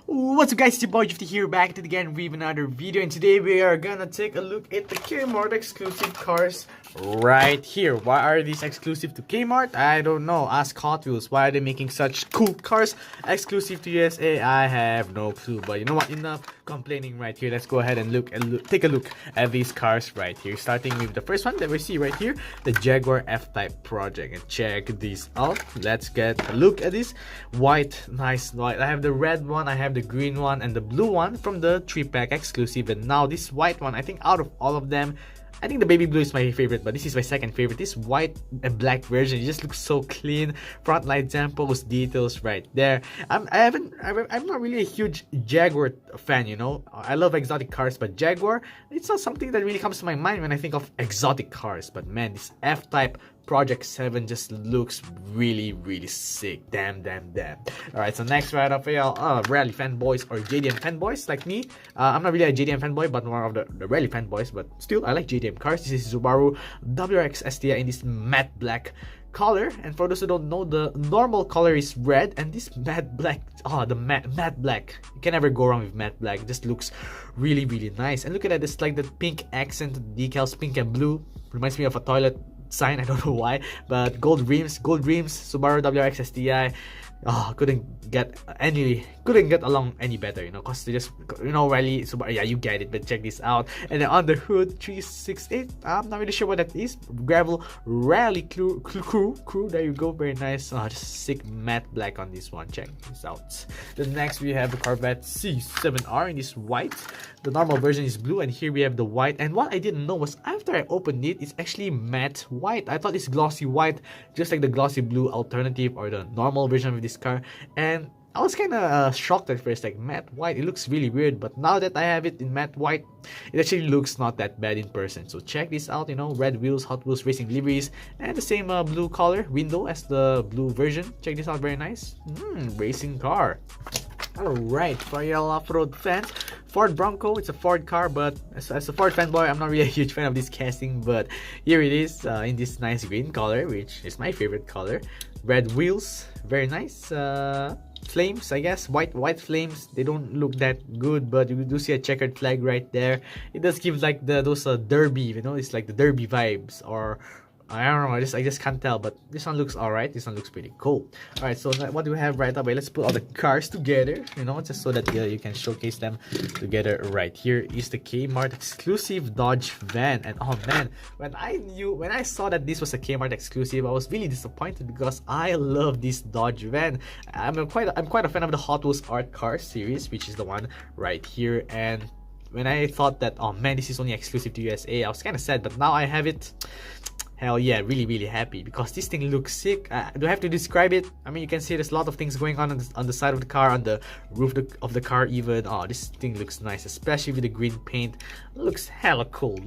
What's up guys, it's your boy Jifty here, back at it again with another video, and today we are gonna take a look at the Kmart exclusive cars right here. Why are these exclusive to Kmart? I don't know. Ask Hot Wheels, why are they making such cool cars exclusive to USA? I have no clue, but you know what, enough complaining right here. Let's go ahead and take a look at these cars right here, starting with the first one that we see right here, the Jaguar F-Type project. And check these out. Let's get a look at this white, nice white. I have the red one, I have the green one, and the blue one from the 3-pack exclusive. And now this white one, I think out of all of them, I think the baby blue is my favorite, but this is my second favorite. This white and black version, it just looks so clean. Front light examples, details right there. I'm not really a huge Jaguar fan, you know. I love exotic cars, but Jaguar, it's not something that really comes to my mind when I think of exotic cars. But man, this F-Type Project 7 just looks really sick. Damn. Alright, so next right up here, rally fanboys or JDM fanboys like me. I'm not really a JDM fanboy, but more of the rally fanboys, but still I like JDM cars. This is Subaru WRX STI in this matte black color. And for those who don't know, the normal color is red, and this matte black, the matte black, you can never go wrong with matte black. It just looks really nice. And look at that, it's like the pink accent decals, pink and blue, reminds me of a toilet sign. I don't know why, but gold rims, Subaru WRX STI. Couldn't get along any better, you know, cause they just, you know, rally Subaru. Yeah, you get it. But check this out. And then on the hood, 368. I'm not really sure what that is. Gravel rally crew. There you go. Very nice. Just sick matte black on this one. Check this out. Then next we have the Corvette C7R in this white. The normal version is blue, and here we have the white. And what I didn't know was after I opened it, it's actually matte white. I thought it's glossy white, just like the glossy blue alternative or the normal version of this car. And I was kind of shocked at first, like matte white, it looks really weird. But now that I have it in matte white, it actually looks not that bad in person. So check this out, you know, red wheels, Hot Wheels racing liveries, and the same blue color window as the blue version. Check this out, very nice. Racing car. Alright, for y'all off-road fans, Ford Bronco. It's a Ford car, but as a Ford fanboy, I'm not really a huge fan of this casting. But here it is in this nice green color, which is my favorite color. Red wheels, very nice. Flames, I guess, white flames. They don't look that good, but you do see a checkered flag right there. It does give like those derby, you know, it's like the derby vibes, or I don't know, I just can't tell, but this one looks alright. This one looks pretty cool. Alright, so what do we have right away? Let's put all the cars together, you know, just so that you can showcase them together. Right here is the Kmart exclusive Dodge van. And oh man, when I saw that this was a Kmart exclusive, I was really disappointed because I love this Dodge van. I'm quite a fan of the Hot Wheels Art Car series, which is the one right here. And when I thought that, oh man, this is only exclusive to USA, I was kind of sad, but now I have it. Hell yeah, really happy because this thing looks sick. Do I have to describe it? I mean, you can see there's a lot of things going on the side of the car, on the roof of the car even. Oh, this thing looks nice, especially with the green paint. Looks hella cool.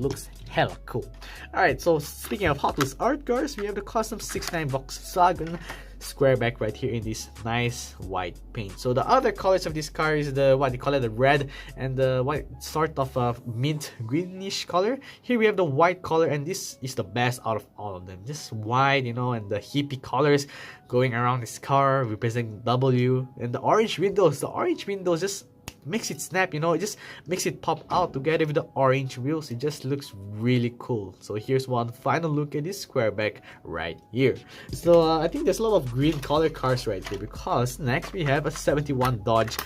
Alright, so speaking of Hot Wheels Art Cars, we have the custom 69 Volkswagen Squareback right here in this nice white paint. So the other colors of this car is the, what they call it, the red and the white, sort of mint greenish color. Here we have the white color, and this is the best out of all of them. Just white, you know, and the hippie colors going around this car representing W. And the orange windows just makes it snap, you know, it just makes it pop out together with the orange wheels. It just looks really cool. So here's one final look at this Squareback right here. So I think there's a lot of green color cars right here, because next we have a 71 Dodge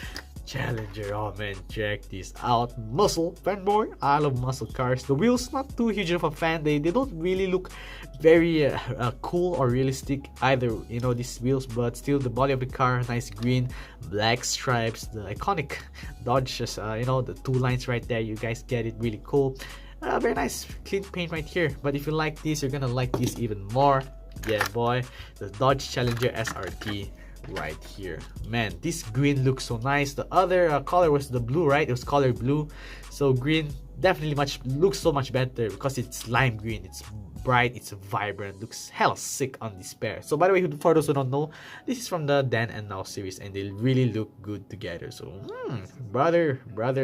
Challenger. Oh man, check this out. Muscle fanboy, I love muscle cars. The wheels, not too huge of a fan. They don't really look very cool or realistic either, you know, these wheels. But still, the body of the car, nice green, black stripes, the iconic Dodge, you know, the two lines right there. You guys get it, really cool. Very nice clean paint right here. But if you like this, you're gonna like this even more. Yeah boy, the Dodge Challenger SRT right here. Man, this green looks so nice. The other color was the blue, right? It was color blue. So green definitely looks so much better because it's lime green. It's bright, it's vibrant, looks hella sick on this pair. So by the way, for those who don't know, this is from the Then and Now series, and they really look good together. So brother,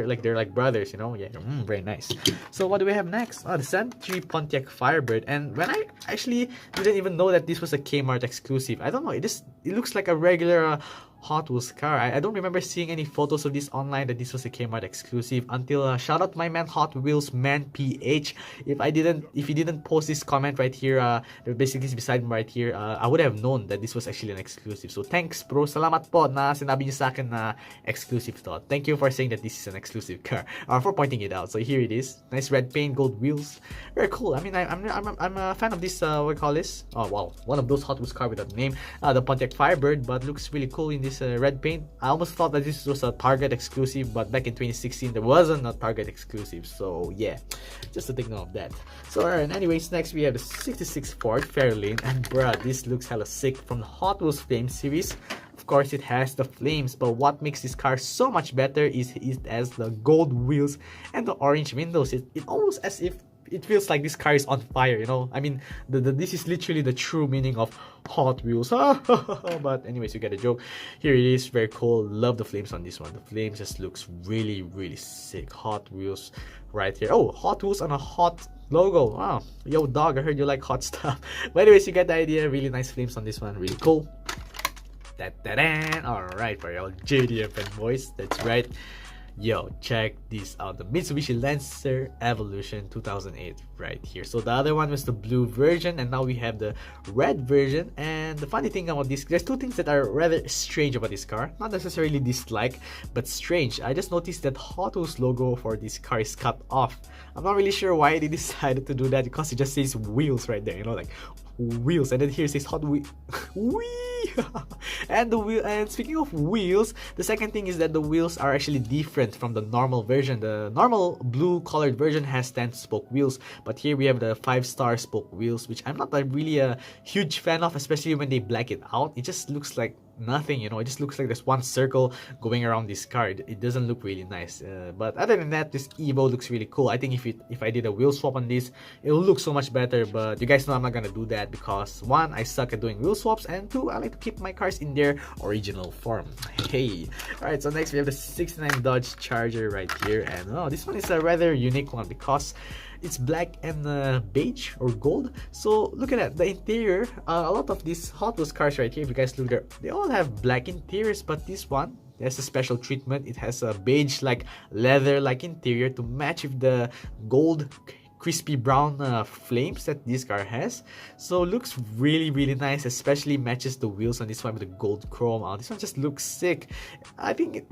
like they're like brothers, you know. Yeah, very nice. So what do we have next? The Century Pontiac Firebird. And when I actually didn't even know that this was a Kmart exclusive. I don't know, it looks like a regular Hot Wheels car. I don't remember seeing any photos of this online that this was a Kmart exclusive until shout out to my man Hot Wheels Man PH. If he didn't post this comment right here, basically beside me right here, I would have known that this was actually an exclusive. So thanks bro, salamat po na sinabi niyo sa akin na exclusive to. Thank you for saying that this is an exclusive car, for pointing it out. So here it is, nice red paint, gold wheels, very cool. I mean, I'm a fan of this. What do you call this? Oh wow, one of those Hot Wheels car with that name, the Pontiac Firebird, but looks really cool in this red paint. I almost thought that this was a Target exclusive, but back in 2016 there wasn't a Target exclusive. So yeah, just to take note of that. So alright, anyways, next we have the 66 Ford Fairlane, and bruh, this looks hella sick from the Hot Wheels Flame series. Of course, it has the flames, but what makes this car so much better is it has the gold wheels and the orange windows. It almost as if it feels like this car is on fire, you know. I mean, this is literally the true meaning of Hot Wheels. But anyways, you get the joke. Here it is, very cool. Love the flames on this one. The flames just looks really, really sick. Hot Wheels right here. Oh, Hot Wheels on a hot logo. Wow, yo dog, I heard you like hot stuff. But anyways, you get the idea. Really nice flames on this one. Really cool. Alright, for your JDM fanboys, that's right. Yo, check this out, the Mitsubishi Lancer Evolution 2008 right here. So the other one was the blue version, and now we have the red version. And the funny thing about this, there's two things that are rather strange about this car. Not necessarily dislike, but strange. I just noticed that Hot Wheels logo for this car is cut off. I'm not really sure why they decided to do that, because it just says wheels right there, you know, like wheels, and then here it says Hot Wheels. And speaking of wheels, the second thing is that the wheels are actually different from the normal version. The normal blue colored version has 10 spoke wheels, but here we have the 5-star spoke wheels, which I'm not really a huge fan of, especially when they black it out. It just looks like nothing, you know. It just looks like there's one circle going around this car. It doesn't look really nice, but other than that, this Evo looks really cool. I think if I did a wheel swap on this, it will look so much better, but you guys know I'm not gonna do that because 1, I suck at doing wheel swaps, and 2, I like to keep my cars in their original form. Hey, alright, so next we have the 69 Dodge Charger right here, and oh, this one is a rather unique one because it's black and beige or gold. So look at that, the interior. A lot of these Hot Wheels cars right here, if you guys look there, they all have black interiors, but this one has a special treatment. It has a beige like leather like interior to match with the gold crispy brown flames that this car has. So looks really, really nice, especially matches the wheels on this one with the gold chrome. This one just looks sick. I think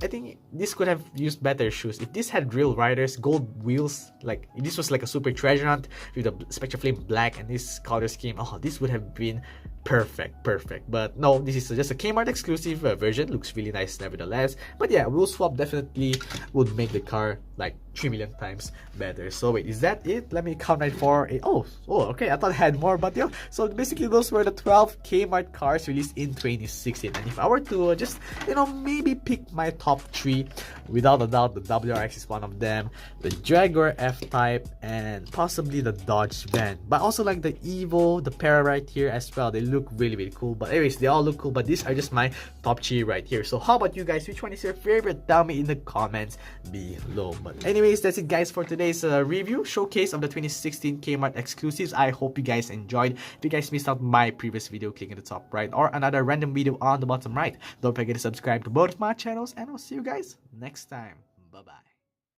this could have used better shoes. If this had real riders, gold wheels, like if this was like a super treasure hunt with the Spectra Flame black and this color scheme, oh, this would have been perfect. But no, this is just a Kmart exclusive version. Looks really nice nevertheless. But yeah, wheel swap definitely would make the car like 3 million times better. So wait, is that it? Let me count right for it. Oh, okay, I thought I had more, but yeah. So basically those were the 12 Kmart cars released in 2016. And if I were to just, you know, maybe pick my top 3, without a doubt the WRX is one of them, the Jaguar F-Type, and possibly the Dodge Van. But also like the Evo, the Para right here as well. They look really, really cool. But anyways, they all look cool, but these are just my top 3 right here. So how about you guys? Which one is your favorite? Tell me in the comments below. But anyways, that's it guys for today's review showcase of the 2016 Kmart exclusives. I hope you guys enjoyed. If you guys missed out my previous video, click in the top right or another random video on the bottom right. Don't forget to subscribe to both of my channels, and I'll see you guys next time. Bye bye.